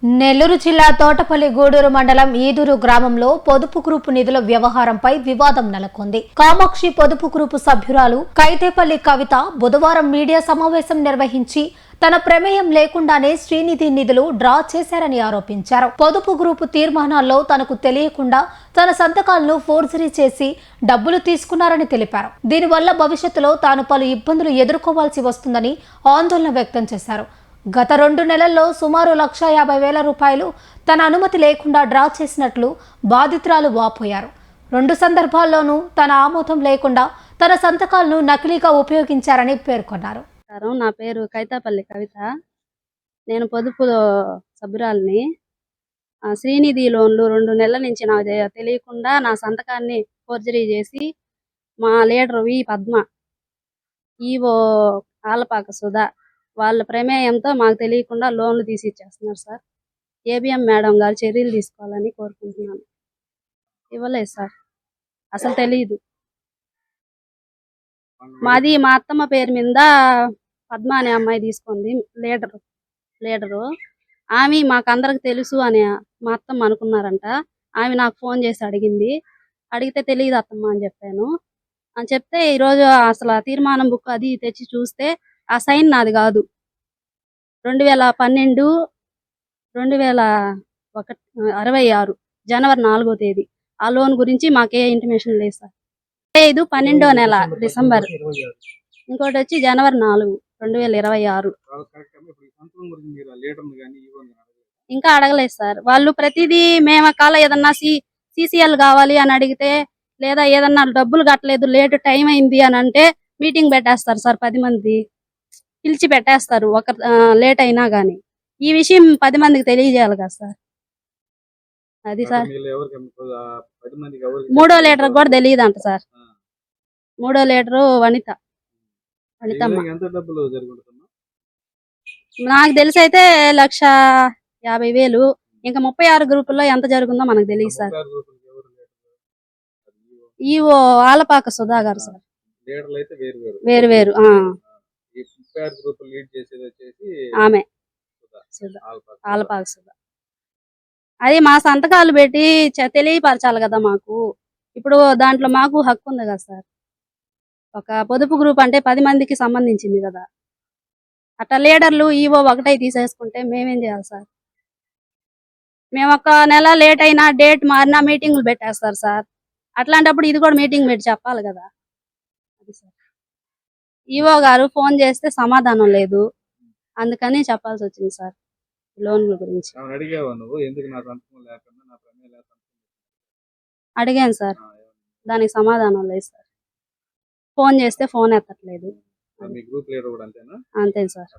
నెల్లూరు జిల్లా తోటపల్లి గూడూరు మండలం ఈదూరు గ్రామంలో పొదుపు గ్రూపు నిధుల వ్యవహారంపై వివాదం నెలకొంది. కామాక్షి పొదుపు గ్రూపు సభ్యురాలు కైతేపల్లి కవిత బుధవారం మీడియా సమావేశం నిర్వహించి తన ప్రమేయం లేకుండానే శ్రీనిధి నిధులు డ్రా చేశారని ఆరోపించారు. పొదుపు గ్రూపు తీర్మానాల్లో తనకు తెలియకుండా తన సంతకాలను ఫోర్జరీ చేసి డబ్బులు తీసుకున్నారని తెలిపారు. దీనివల్ల భవిష్యత్తులో తాను పలు ఇబ్బందులు ఎదుర్కోవాల్సి వస్తుందని ఆందోళన వ్యక్తం చేశారు. గత 2 నెలల్లో సుమారు 1,50,000 రూపాయలు తన అనుమతి లేకుండా డ్రా చేసినట్లు బాధితురాలు వాపోయారు. 2 సందర్భాల్లోనూ తన ఆమోదం లేకుండా తన సంతకాలను నకిలీగా ఉపయోగించారని పేర్కొన్నారు. నా పేరు కైతేపల్లి కవిత. నేను పొదుపు సభ్యురాలిని. శ్రీనిధి లోన్లు 2 నెలల నుంచి నాకు తెలియకుండా నా సంతకాన్ని ఫోర్జరీ చేసి మా లీడర్ వి పద్మ, ఈవో ఆలపాక సుధా వాళ్ళ ప్రమేయంతో మాకు తెలియకుండా లోన్లు తీసి ఇచ్చేస్తున్నారు సార్. ఏబిఎం మేడం గారు చర్యలు తీసుకోవాలని కోరుకుంటున్నాను. ఇవ్వలేదు సార్, అసలు తెలియదు. మాది మా అత్తమ్మ పేరు మీద పద్మ అనే అమ్మాయి తీసుకుంది లీడరు. ఆమె మాకందరికి తెలుసు అని మా అత్తమ్మ అనుకున్నారంట. ఆమె నాకు ఫోన్ చేసి అడిగితే తెలియదు అత్తమ్మ అని చెప్పాను. అని చెప్తే ఈరోజు అసలు తీర్మానం బుక్ అది తెచ్చి చూస్తే ఆ సైన్ నాది కాదు. 2012 2066 జనవరి 4వ తేదీ ఆ లోన్ గురించి మాకే ఇంటిమేషన్ లేదు సార్. 5/12వ నెల డిసెంబర్, ఇంకోటి వచ్చి జనవరి 4 2026. ఇంకా అడగలేదు సార్. వాళ్ళు ప్రతిదీ మేము కాల ఏదన్నా సిసిఎల్ కావాలి అని అడిగితే, లేదా ఏదన్నా డబ్బులు కట్టలేదు లేట్ టైం అయింది అని అంటే మీటింగ్ పెట్టేస్తారు సార్. 10 మంది పిలిచి పెట్టేస్తారు ఒక లేట్ అయినా గానీ. ఈ విషయం 10 మందికి తెలియజేయాలి కదా సార్. అది సార్. 3వ లీటర్ కూడా తెలియదంట సార్. 3వ లీటరు వనితమ్మ. నాకు తెలిసి అయితే 1,50,000. ఇంకా 36 గ్రూపుల్లో ఎంత జరుగుందో మనకు తెలియదు సార్. ఈవో ఆలపాక సుధా గారు సార్. వేరు ఆమె ఆలపాక సుధా. అది మా సంతకాలు పెట్టి తెలియపరచాలి కదా మాకు. ఇప్పుడు దాంట్లో మాకు హక్కు ఉంది కదా సార్. ఒక పొదుపు గ్రూప్ అంటే 10 మందికి సంబంధించింది కదా. అట్లా లీడర్లు ఈవో ఒకటై తీసేసుకుంటే మేమేం చేయాలి సార్? మేము ఒక నెల లేట్ అయినా డేట్ మారినా మీటింగ్లు పెట్టేస్తారు సార్. అట్లాంటప్పుడు ఇది కూడా మీటింగ్ పెట్టి చెప్పాలి కదా. అది సార్. ఈవో గారు ఫోన్ చేస్తే సమాధానం లేదు, అందుకని చెప్పాల్సి వచ్చింది సార్ లోన్ల గురించి. అడిగాను సార్, దానికి సమాధానం లేదు సార్. ఫోన్ చేస్తే ఫోన్ ఎత్తట్లేదు. అంతే సార్.